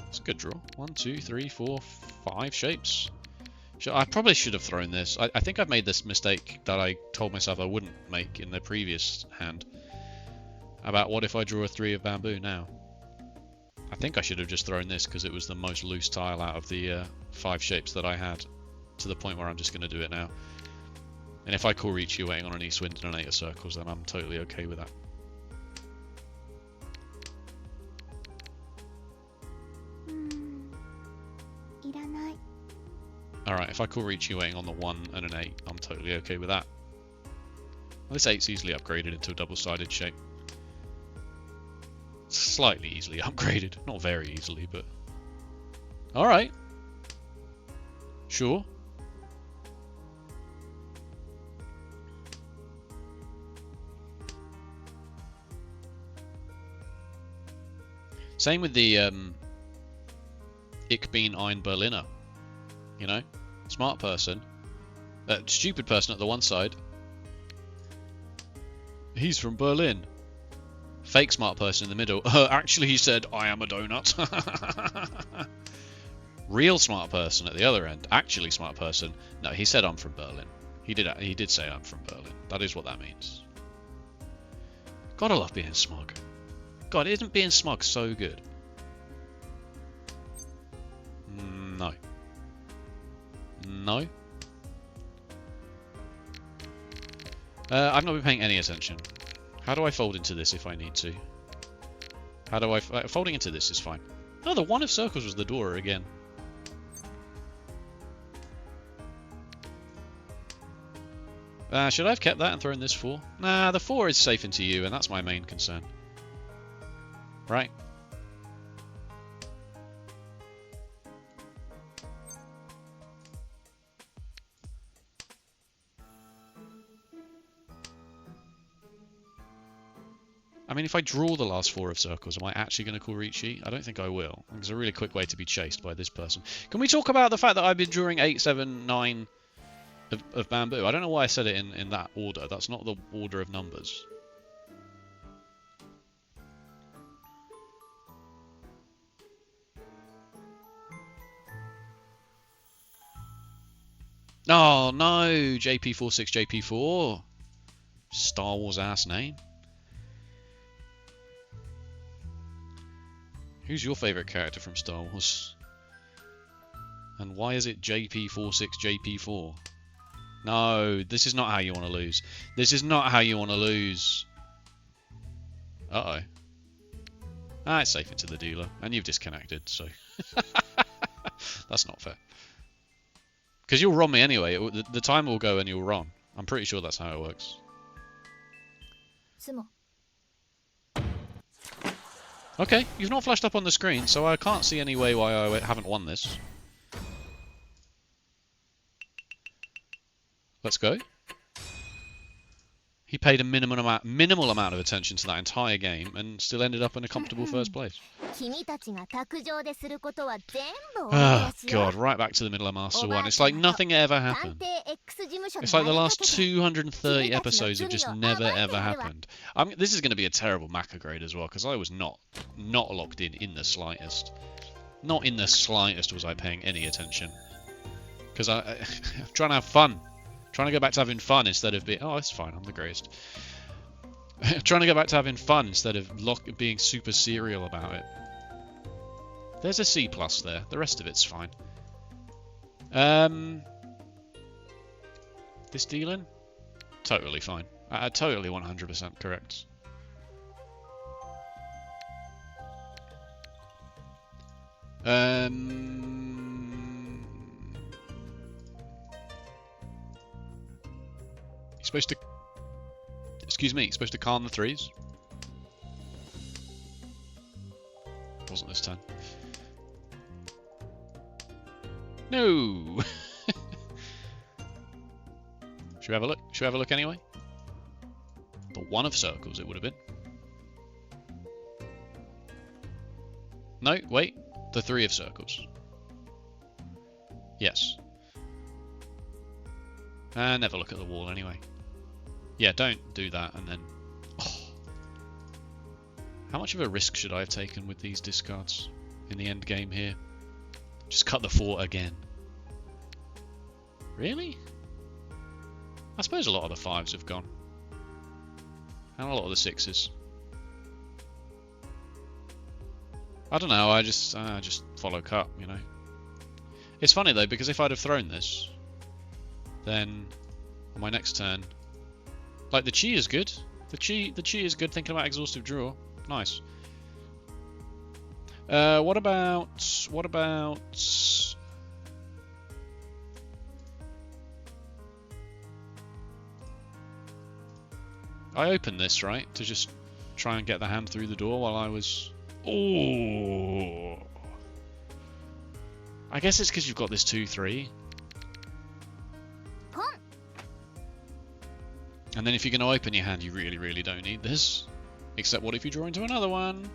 S1: It's a good draw. 1, 2, 3, 4, 5 shapes. I probably should have thrown this. I think I've made this mistake that I told myself I wouldn't make in the previous hand. About what if I draw a 3 of bamboo now? I think I should have just thrown this because it was the most loose tile out of the 5 shapes that I had, to the point where I'm just going to do it now. And if I call Riichi waiting on an east wind and an 8 of circles, then I'm totally okay with that. Alright, if I call Riichi waiting on the 1 and an 8, I'm totally okay with that. Well, this 8's easily upgraded into a double-sided shape. Slightly easily upgraded. Not very easily, but... Alright. Sure. Same with the Ich bin ein Berliner. You know? Smart person. Stupid person at the one side. He's from Berlin. Fake smart person in the middle. Actually, he said, I am a donut. Real smart person at the other end. Actually smart person. No, he said I'm from Berlin. He did say I'm from Berlin. That is what that means. God, I love being smug. God, isn't being smug so good? No. No. I've not been paying any attention. How do I fold into this if I need to? How do I... folding into this is fine. Oh, the one of circles was the door again. Should I have kept that and thrown this 4? Nah, the 4 is safe into you, and that's my main concern. Right. I mean, if I draw the last 4 of circles, am I actually going to call Riichi? I don't think I will. It's a really quick way to be chased by this person. Can we talk about the fact that I've been drawing 8, 7, 9 of bamboo? I don't know why I said it in that order. That's not the order of numbers. Oh no, JP46JP4. Star Wars ass name. Who's your favourite character from Star Wars? And why is it JP46JP4? No, this is not how you want to lose. This is not how you want to lose. Uh-oh. Ah, it's safe into the dealer. And you've disconnected, so... That's not fair. Because you'll ROM me anyway. The time will go and you'll ROM. I'm pretty sure that's how it works. Okay, you've not flashed up on the screen, so I can't see any way why I haven't won this. Let's go. He paid a minimal amount of attention to that entire game and still ended up in a comfortable first place. Oh god, right back to the middle of Master 1. It's like nothing ever happened. It's like the last 230 episodes have just never ever happened. This is going to be a terrible Macca grade as well, because I was not locked in the slightest. Not in the slightest was I paying any attention. Because I'm trying to have fun. Trying to go back to having fun instead of being... Oh, it's fine, I'm the greatest. Trying to go back to having fun instead of being super serial about it. There's a C+ there. The rest of it's fine. This dealing? Totally fine. Totally 100% correct. You're supposed to... Excuse me, you're supposed to calm the 3s. Wasn't this time. No! Should we have a look? Should we have a look anyway? The 1 of circles it would have been. No, wait. The 3 of circles. Yes. Never look at the wall anyway. Yeah, don't do that and then... Oh. How much of a risk should I have taken with these discards in the end game here? Just cut the 4 again. Really? I suppose a lot of the 5s have gone. And a lot of the 6s. I don't know, I just follow cut, you know. It's funny though, because if I'd have thrown this, then on my next turn... Like, the chi is good. The chi is good, thinking about exhaustive draw. Nice. What about... I opened this, right, to just try and get the hand through the door while I was... Oh! I guess it's because you've got this 2-3. And then if you're going to open your hand, you really, really don't need this. Except what if you draw into another one?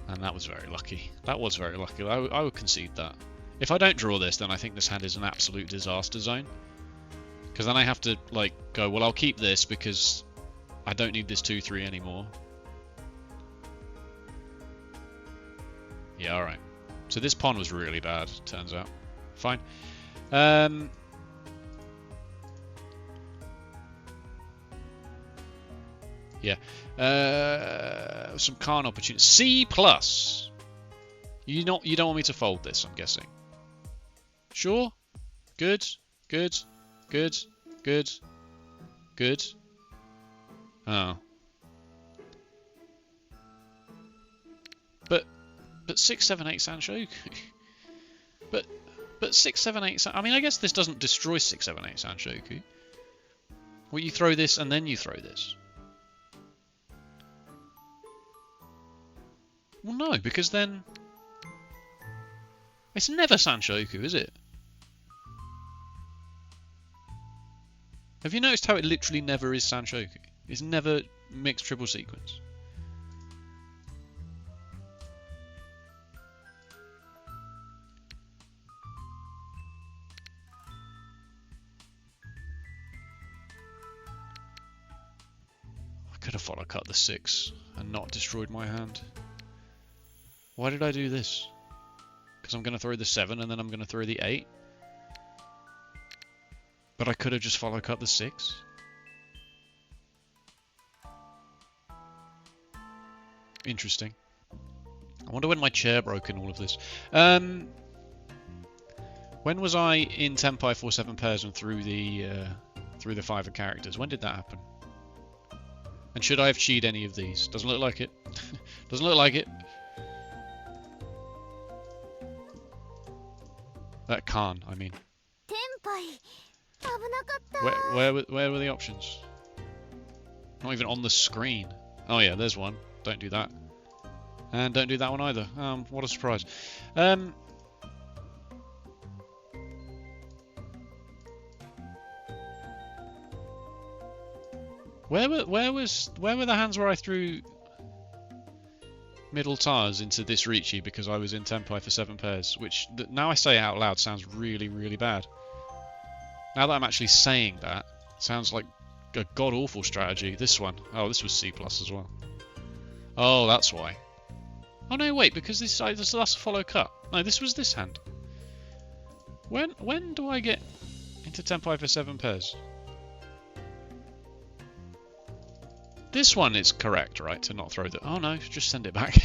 S1: And that was very lucky. That was very lucky. I would concede that. If I don't draw this, then I think this hand is an absolute disaster zone. Because then I have to, like, go, well, I'll keep this because I don't need this 2-3 anymore. Yeah, alright. So this pawn was really bad, turns out. Fine. Yeah. Some Khan opportunities. C plus. You don't want me to fold this, I'm guessing. Sure. Good. Good. Good. Good. Good. Oh. But 6, 7, 8 Sanshoku. but 6, 7, 8. I mean, I guess this doesn't destroy 6, 7, 8 Sanshoku. Well, you throw this and then you throw this. Well, no, because then it's never Sanshoku, is it? Have you noticed how it literally never is Sanshoku? It's never mixed triple sequence. I could have follow cut the 6 and not destroyed my hand. Why did I do this? Because I'm going to throw the 7 and then I'm going to throw the 8. But I could have just follow cut the 6. Interesting. I wonder when my chair broke in all of this. When was I in Tenpai 4-7 pairs and through the 5 of characters? When did that happen? And should I have cheated any of these? Doesn't look like it. Doesn't look like it. Khan, I mean. Where were the options? Not even on the screen. Oh yeah, there's one. Don't do that. And don't do that one either. What a surprise. Where were the hands where I threw middle tires into this Riichi because I was in Tenpai for 7 pairs, which now I say out loud sounds really, really bad. Now that I'm actually saying that, sounds like a god-awful strategy. This one. Oh, this was C+ as well. Oh, that's why. Oh no, wait, because this that's a follow cut. No, this was this hand. When do I get into Tenpai for 7 pairs? This one is correct, right? To not throw the... Oh no, just send it back.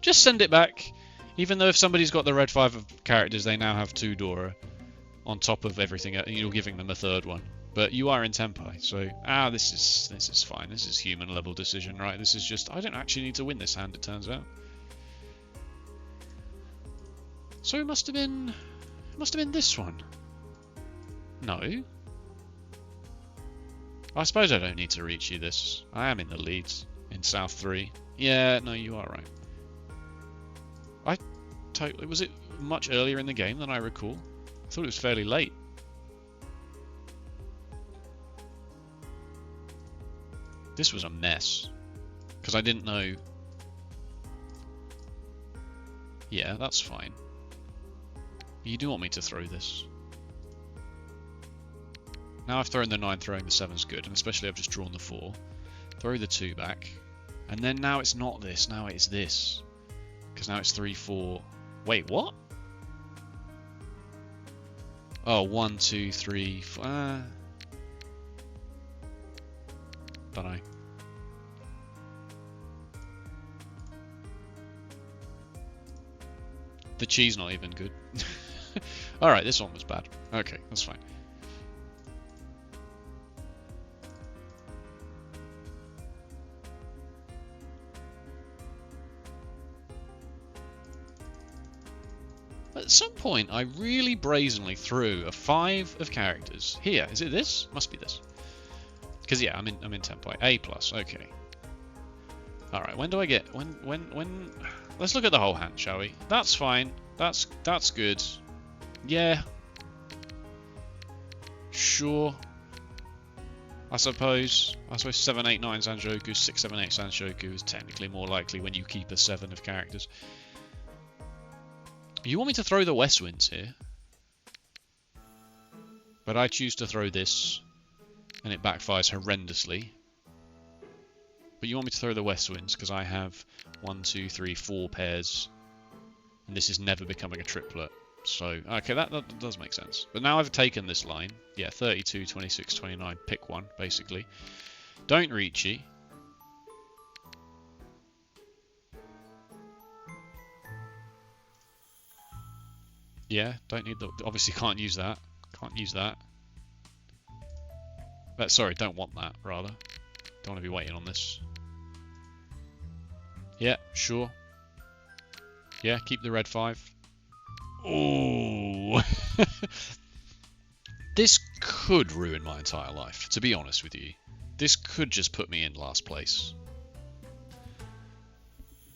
S1: Just send it back. Even though if somebody's got the red 5 of characters, they now have 2 Dora on top of everything. You're giving them a 3rd one. But you are in Tenpai, so... this is fine. This is human level decision, right? This is just... I don't actually need to win this hand, it turns out. So it must have been... It must have been this one. No. I suppose I don't need to reach you this. I am in the leads in South 3. Yeah, no, you are right. Was it much earlier in the game than I recall? I thought it was fairly late. This was a mess. Because I didn't know... Yeah, that's fine. You do want me to throw this. Now I've thrown the 9, throwing the 7's good, and especially I've just drawn the 4. Throw the 2 back. And then now it's not this, now it's this. Because now it's 3, 4... Wait, what? Oh, 1, 2, 3... Don't know. The cheese not even good. Alright, this one was bad. Okay, that's fine. At some point, I really brazenly threw a 5 of characters. Here, is it this? Must be this. Because yeah, I'm in Tenpai. A+, okay. Alright, when do I get... When... Let's look at the whole hand, shall we? That's fine. That's good. Yeah. Sure. I suppose 7, 8, 9 Sanshoku, 6, 7, 8 Sanshoku is technically more likely when you keep a 7 of characters. You want me to throw the West Winds here. But I choose to throw this, and it backfires horrendously. But you want me to throw the West Winds, because I have 1, 2, 3, 4 pairs. And this is never becoming a triplet. So, okay, that does make sense. But now I've taken this line. Yeah, 32, 26, 29. Pick one, basically. Don't Riichi. Yeah, don't need the... Obviously can't use that. Can't use that. Sorry, don't want that, rather. Don't want to be waiting on this. Yeah, sure. Yeah, keep the red 5. Ooh. This could ruin my entire life, to be honest with you. This could just put me in last place.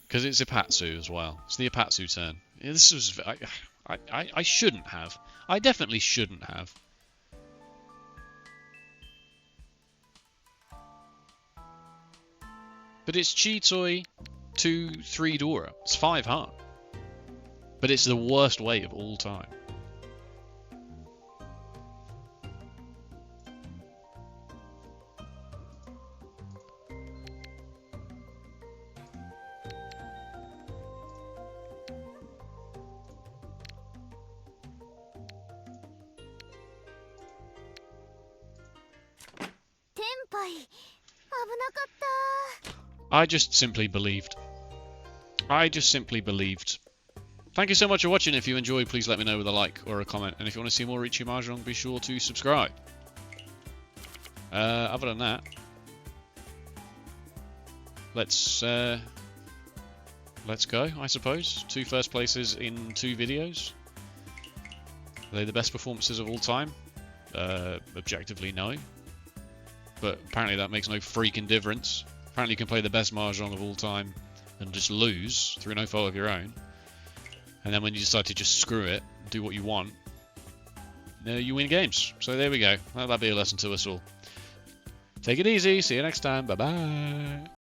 S1: Because it's Ipatsu as well. It's the Ipatsu turn. Yeah, this was... I shouldn't have. I definitely shouldn't have. But it's Chitoi 2-3 Dora. It's 5 heart. But it's the worst way of all time. I just simply believed. I just simply believed. Thank you so much for watching. If you enjoyed, please let me know with a like or a comment. And if you want to see more Riichi Mahjong, be sure to subscribe. Other than that, let's go, I suppose. 2 first places in 2 videos. Are they the best performances of all time? Objectively, no. But apparently that makes no freaking difference. Apparently you can play the best Mahjong of all time and just lose through no fault of your own. And then when you decide to just screw it, do what you want, you win games. So there we go. That'll be a lesson to us all. Take it easy. See you next time. Bye-bye.